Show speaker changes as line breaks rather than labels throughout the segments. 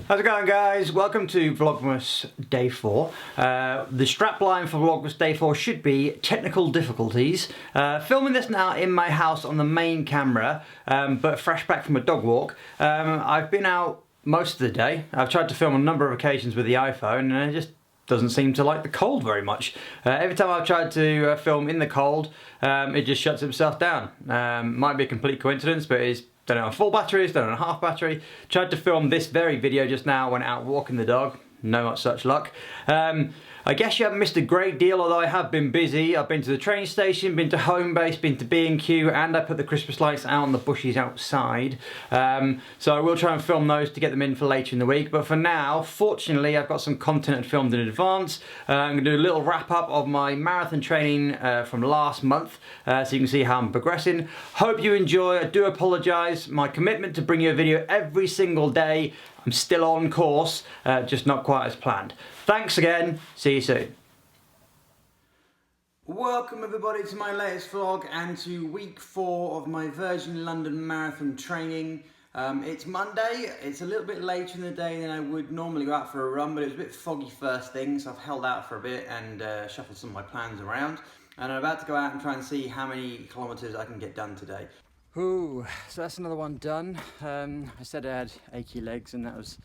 How's it going, guys? Welcome to Vlogmas Day 4. The strapline for Vlogmas Day 4 should be technical difficulties. Filming this now in my house on the main camera, but fresh back from a dog walk. I've been out most of the day. I've tried to film on a number of occasions with the iPhone and it just doesn't seem to like the cold very much. Every time I've tried to film in the cold, it just shuts itself down. Might be a complete coincidence, but it's done it on full batteries, done it on half battery. Tried to film this very video just now when out walking the dog. No much such luck. I guess you haven't missed a great deal, although I have been busy. I've been to the train station, been to home base, been to B&Q, and I put the Christmas lights out on the bushes outside. So I will try and film those to get them in for later in the week. But for now, fortunately, I've got some content filmed in advance. I'm going to do a little wrap up of my marathon training from last month, so you can see how I'm progressing. Hope you enjoy. I do apologise. My commitment to bring you a video every single day, I'm still on course, just not quite as planned. Thanks again, see you soon. Welcome everybody to my latest vlog and to week 4 of my Virgin London Marathon training. It's Monday, it's a little bit later in the day than I would normally go out for a run, but it was a bit foggy first thing, so I've held out for a bit and shuffled some of my plans around. And I'm about to go out and try and see how many kilometres I can get done today. Ooh, so that's another one done. I said I had achy legs and that was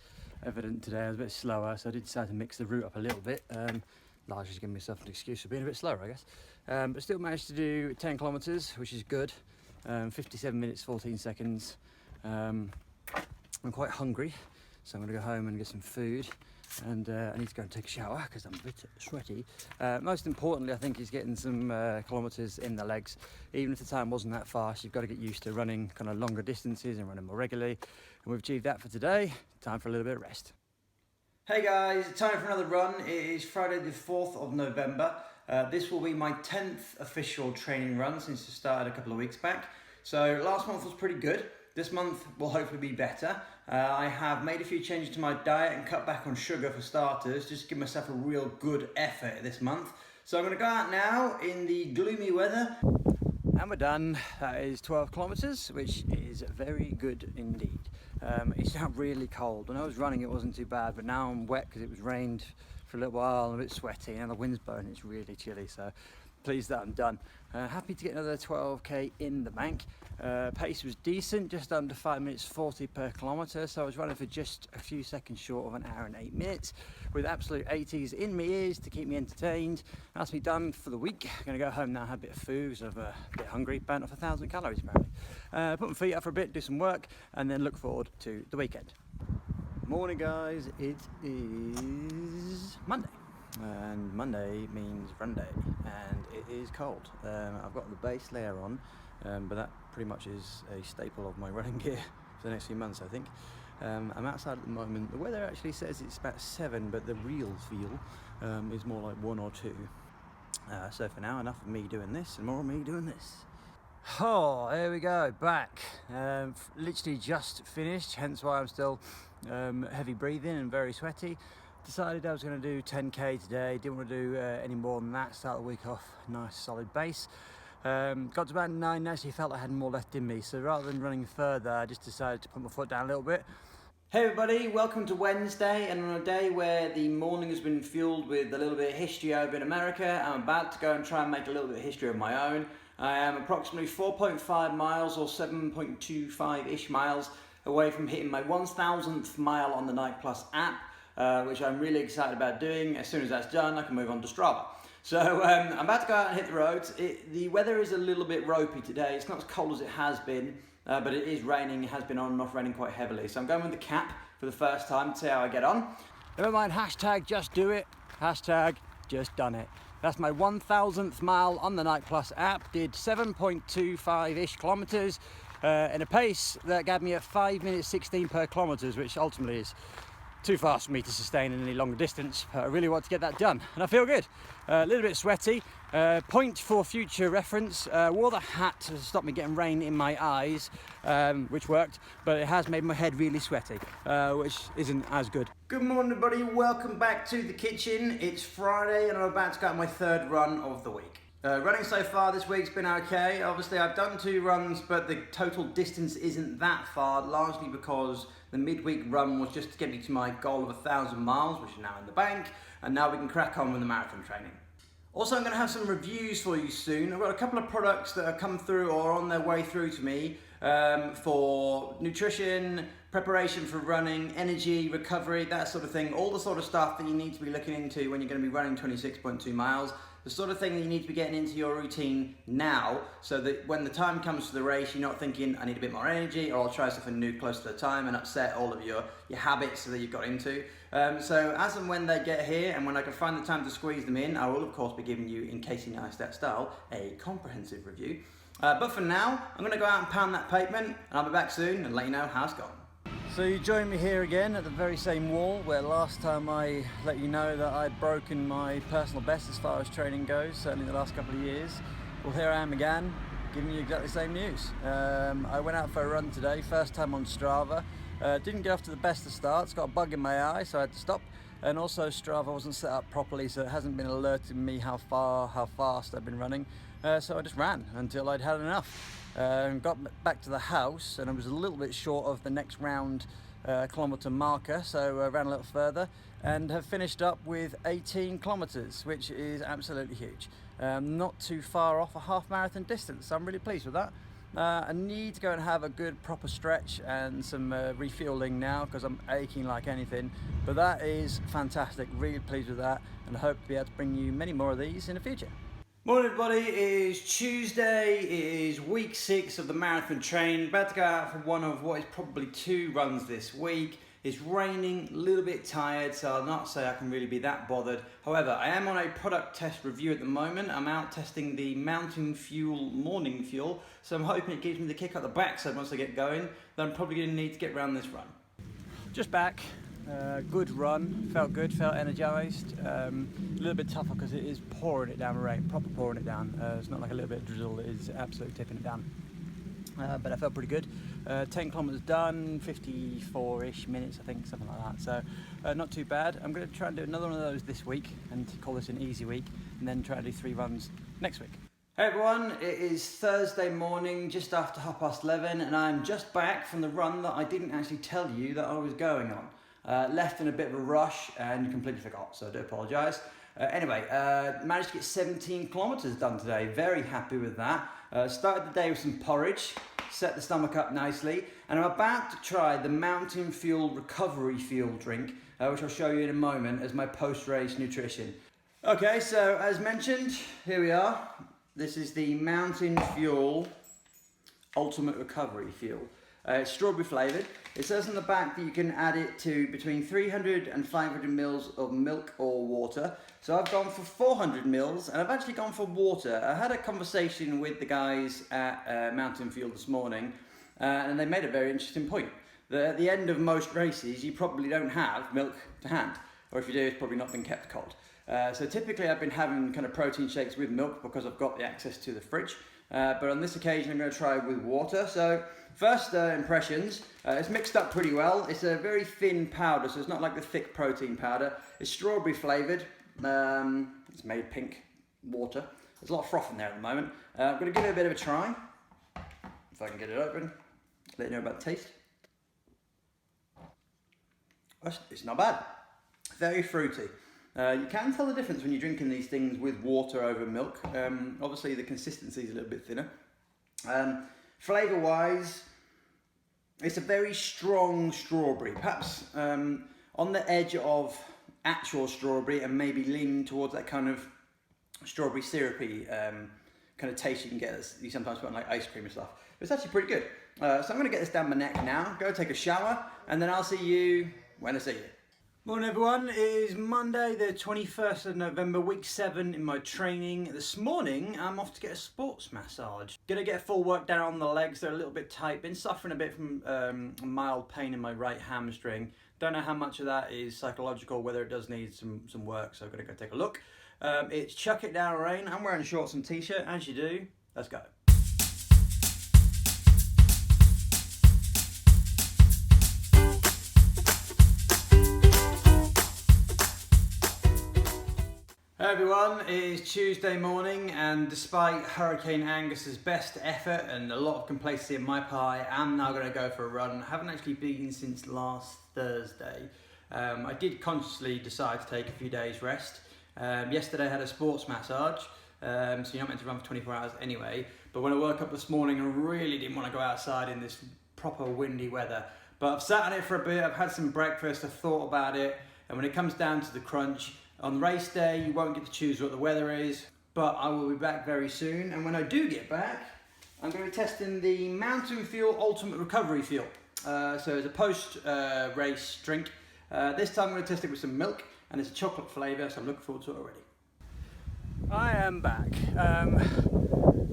evident today. I was a bit slower, so I did decide to mix the route up a little bit. Largely to give myself an excuse for being a bit slower, I guess. But still managed to do 10 kilometres, which is good. 57 minutes, 14 seconds. I'm quite hungry, so I'm going to go home and get some food. And I need to go and take a shower because I'm a bit sweaty. Most importantly, I think, is getting some kilometres in the legs. Even if the time wasn't that fast, you've got to get used to running kind of longer distances and running more regularly. And we've achieved that for today. Time for a little bit of rest. Hey guys, time for another run. It is Friday the 4th of November. This will be my 10th official training run since it started a couple of weeks back. So last month was pretty good. This month will hopefully be better. I have made a few changes to my diet and cut back on sugar for starters, just to give myself a real good effort this month. So I'm going to go out now in the gloomy weather. And we're done. That is 12 kilometres, which is very good indeed. It's now really cold. When I was running it wasn't too bad, but now I'm wet because it was rained for a little while and a bit sweaty and the wind's blowing, it's really chilly. So pleased that I'm done. Happy to get another 12k in the bank. Pace was decent, just under 5 minutes 40 per kilometre, so I was running for just a few seconds short of an hour and 8 minutes with absolute 80s in my ears to keep me entertained. That's me done for the week. I'm going to go home now, have a bit of food because I'm a bit hungry, burnt off 1,000 calories apparently. Put my feet up for a bit, do some work, and then look forward to the weekend. Morning guys, it is Monday. And Monday means run day, and it is cold. I've got the base layer on, but that pretty much is a staple of my running gear for the next few months, I think. I'm outside at the moment. The weather actually says it's about 7, but the real feel is more like 1 or 2. So for now, enough of me doing this and more of me doing this. Oh, here we go, back. Literally just finished, hence why I'm still heavy breathing and very sweaty. Decided I was going to do 10k today, didn't want to do any more than that, start the week off nice solid base. Got to about 9 and actually felt I had more left in me, so rather than running further I just decided to put my foot down a little bit. Hey everybody, welcome to Wednesday, and on a day where the morning has been fueled with a little bit of history over in America, I'm about to go and try and make a little bit of history of my own. I am approximately 4.5 miles or 7.25-ish miles away from hitting my 1,000th mile on the Nike Plus app. Which I'm really excited about doing. As soon as that's done, I can move on to Strava. So I'm about to go out and hit the roads. The weather is a little bit ropey today. It's not as cold as it has been, but it is raining. It has been on and off raining quite heavily. So I'm going with the cap for the first time to see how I get on. Never mind hashtag just do it, hashtag just done it. That's my 1,000th mile on the Nike Plus app. Did 7.25-ish kilometres in a pace that gave me a 5 minutes 16 per kilometres, which ultimately is too fast for me to sustain in any longer distance. I really want to get that done and I feel good. A little bit sweaty. Point for future reference, wore the hat to stop me getting rain in my eyes, which worked, but it has made my head really sweaty, which isn't as good. Good morning everybody, welcome back to the kitchen. It's Friday and I'm about to go on my 3rd run of the week. Running so far this week's been okay. Obviously I've done 2 runs, but the total distance isn't that far, largely because The midweek run was just to get me to my goal of 1,000 miles, which is now in the bank, and now we can crack on with the marathon training. Also, I'm going to have some reviews for you soon. I've got a couple of products that have come through or are on their way through to me for nutrition, preparation for running, energy, recovery, that sort of thing. All the sort of stuff that you need to be looking into when you're going to be running 26.2 miles. The sort of thing that you need to be getting into your routine now, so that when the time comes for the race, you're not thinking, I need a bit more energy, or I'll try something new close to the time and upset all of your habits that you've got into. So as and when they get here, and when I can find the time to squeeze them in, I will of course be giving you, in case you nice that style, a comprehensive review. But for now, I'm going to go out and pound that pavement, and I'll be back soon and let you know how it's gone. So you join me here again at the very same wall where last time I let you know that I'd broken my personal best as far as training goes, certainly the last couple of years. Well, here I am again, giving you exactly the same news. I went out for a run today, first time on Strava. Didn't get off to the best of starts, got a bug in my eye, so I had to stop. And also Strava wasn't set up properly, so it hasn't been alerting me how fast I've been running. So I just ran until I'd had enough. Got back to the house, and I was a little bit short of the next round kilometre marker, so I ran a little further and have finished up with 18 kilometres, which is absolutely huge. Not too far off a half marathon distance, so I'm really pleased with that. I need to go and have a good proper stretch and some refueling now, because I'm aching like anything, but that is fantastic, really pleased with that, and I hope to be able to bring you many more of these in the future. Morning everybody, it is Tuesday, it is week 6 of the marathon train, about to go out for one of what is probably 2 runs this week. It's raining, a little bit tired, so I'll not say I can really be that bothered. However, I am on a product test review at the moment. I'm out testing the Mountain Fuel morning fuel, so I'm hoping it gives me the kick up the backside once I get going. Then I'm probably going to need to get around this run. Just back. Good run, felt good, felt energised. A little bit tougher because it is pouring it down with rain, proper pouring it down. It's not like a little bit of drizzle, it is absolutely tipping it down. But I felt pretty good. 10 kilometres done, 54-ish minutes, I think, something like that. So not too bad. I'm going to try and do another one of those this week and call this an easy week, and then try and do 3 runs next week. Hey everyone, it is Thursday morning, just after 11:30, and I'm just back from the run that I didn't actually tell you that I was going on. Left in a bit of a rush and completely forgot, so I do apologise. Anyway, managed to get 17 kilometres done today, very happy with that. Started the day with some porridge, set the stomach up nicely, and I'm about to try the Mountain Fuel Recovery Fuel drink, which I'll show you in a moment as my post-race nutrition. Okay, so as mentioned, here we are. This is the Mountain Fuel Ultimate Recovery Fuel. It's strawberry flavoured. It says on the back that you can add it to between 300 and 500 mils of milk or water. So I've gone for 400 mils, and I've actually gone for water. I had a conversation with the guys at Mountain Fuel this morning, and they made a very interesting point. At the end of most races, you probably don't have milk to hand, or if you do, it's probably not been kept cold. So typically I've been having kind of protein shakes with milk because I've got the access to the fridge. But on this occasion I'm going to try with water. So first impressions, it's mixed up pretty well. It's a very thin powder, so it's not like the thick protein powder. It's strawberry flavoured. It's made pink water. There's a lot of froth in there at the moment. I'm going to give it a bit of a try. If I can get it open, let you know about the taste. It's not bad. Very fruity. You can tell the difference when you're drinking these things with water over milk. Obviously the consistency is a little bit thinner. Flavour wise, it's a very strong strawberry, perhaps on the edge of actual strawberry and maybe leaning towards that kind of strawberry syrupy kind of taste you can get as you sometimes put on like ice cream and stuff. But it's actually pretty good. So I'm going to get this down my neck now, go take a shower, and then I'll see you when I see you. Morning everyone, it is Monday the 21st of November, week 7 in my training. This morning I'm off to get a sports massage. Gonna get full work down on the legs, they're a little bit tight. Been suffering a bit from a mild pain in my right hamstring. Don't know how much of that is psychological, whether it does need some work, so I'm gonna go take a look. It's chuck it down rain, I'm wearing shorts and t-shirt, as you do. Let's go. Hey everyone, it is Tuesday morning and despite Hurricane Angus's best effort and a lot of complacency on my part, I am now going to go for a run. I haven't actually been since last Thursday. I did consciously decide to take a few days rest. Yesterday I had a sports massage, so you're not meant to run for 24 hours anyway, but when I woke up this morning I really didn't want to go outside in this proper windy weather. But I've sat on it for a bit, I've had some breakfast, I've thought about it, and when it comes down to the crunch, on race day, you won't get to choose what the weather is, but I will be back very soon. And when I do get back, I'm going to be testing the Mountain Fuel Ultimate Recovery Fuel. So it's a post-race drink. This time I'm going to test it with some milk, and it's a chocolate flavour, so I'm looking forward to it already. I am back.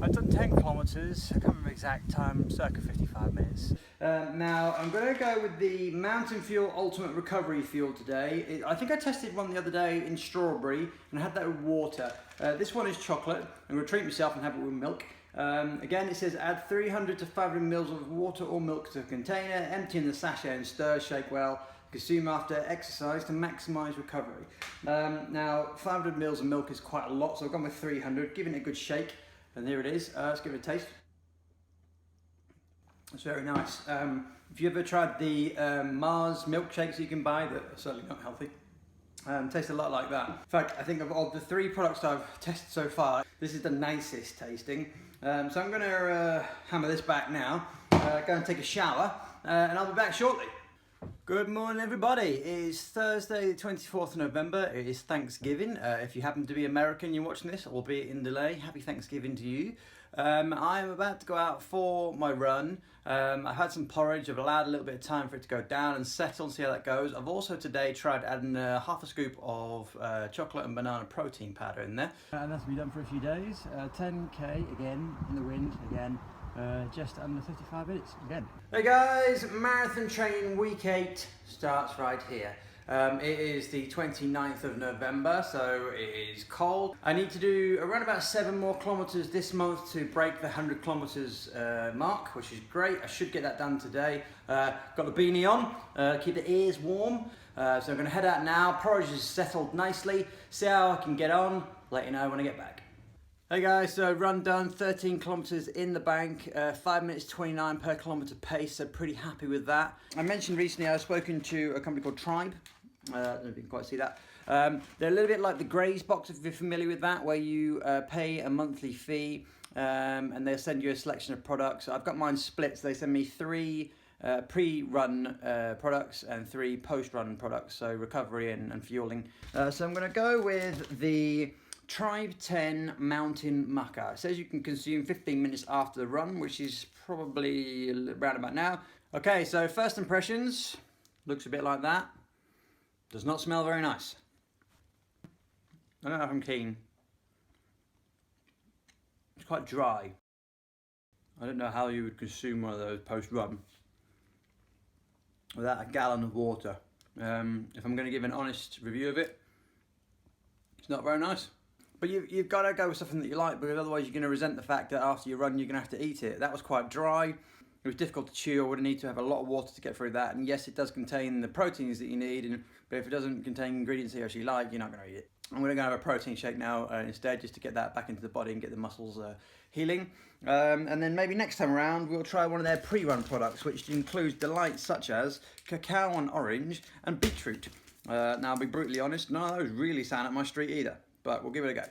I've done 10 kilometres, I can't remember the exact time, circa 55 minutes. Now I'm going to go with the Mountain Fuel Ultimate Recovery Fuel today. I think I tested one the other day in strawberry and I had that with water. This one is chocolate. I'm going to treat myself and have it with milk. Again, it says add 300 to 500 ml of water or milk to the container, empty in the sachet and stir, shake well. Consume after exercise to maximise recovery. Now 500 ml of milk is quite a lot, so I've gone with 300, giving it a good shake. And here it is. Let's give it a taste. It's very nice. If you ever tried the Mars milkshakes you can buy that are certainly not healthy, tastes a lot like that. In fact, I think of the 3 products I've tested so far, this is the nicest tasting. So I'm going to hammer this back now, go and take a shower, and I'll be back shortly. Good morning everybody, it is Thursday the 24th of November, it is Thanksgiving. If you happen to be American, you're watching this, albeit in delay, happy Thanksgiving to you. I am about to go out for my run. I've had some porridge, I've allowed a little bit of time for it to go down and settle and see how that goes. I've also today tried adding half a scoop of chocolate and banana protein powder in there. And that's been done for a few days. 10k again, in the wind again. Just under 55 minutes again. Hey guys, marathon training week 8 starts right here. It is the 29th of November, so it is cold. I need to do around about 7 more kilometers this month to break the 100 kilometers mark, which is great. I should get that done today. Got the beanie on, keep the ears warm. So I'm going to head out now. Porridge is settled nicely. See how I can get on. Let you know when I get back. Hey guys, so run done, 13 kilometers in the bank, 5 minutes 29 per kilometer pace, so pretty happy with that. I mentioned recently I've spoken to a company called Tribe. I don't know if you can quite see that. They're a little bit like the Graze box, if you're familiar with that, where you pay a monthly fee and they'll send you a selection of products. I've got mine split, so they send me 3 pre-run products and 3 post-run products, so recovery and fueling. So I'm going to go with the Tribe 10 Mountain Maca. It says you can consume 15 minutes after the run, which is probably around about now. Okay, so first impressions, looks a bit like that. Does not smell very nice. I don't know if I'm keen. It's quite dry. I don't know how you would consume one of those post-run without a gallon of water. If I'm going to give an honest review of it, it's not very nice. But you've got to go with something that you like, because otherwise you're going to resent the fact that after you run you're going to have to eat it. That was quite dry. It was difficult to chew. I would need to have a lot of water to get through that. And yes, it does contain the proteins that you need, but if it doesn't contain ingredients that you actually like, you're not going to eat it. I'm going to go have a protein shake now instead, just to get that back into the body and get the muscles healing. And then maybe next time around we'll try one of their pre-run products, which includes delights such as cacao and orange and beetroot. Now I'll be brutally honest, none of those really sound up my street either. But we'll give it a go.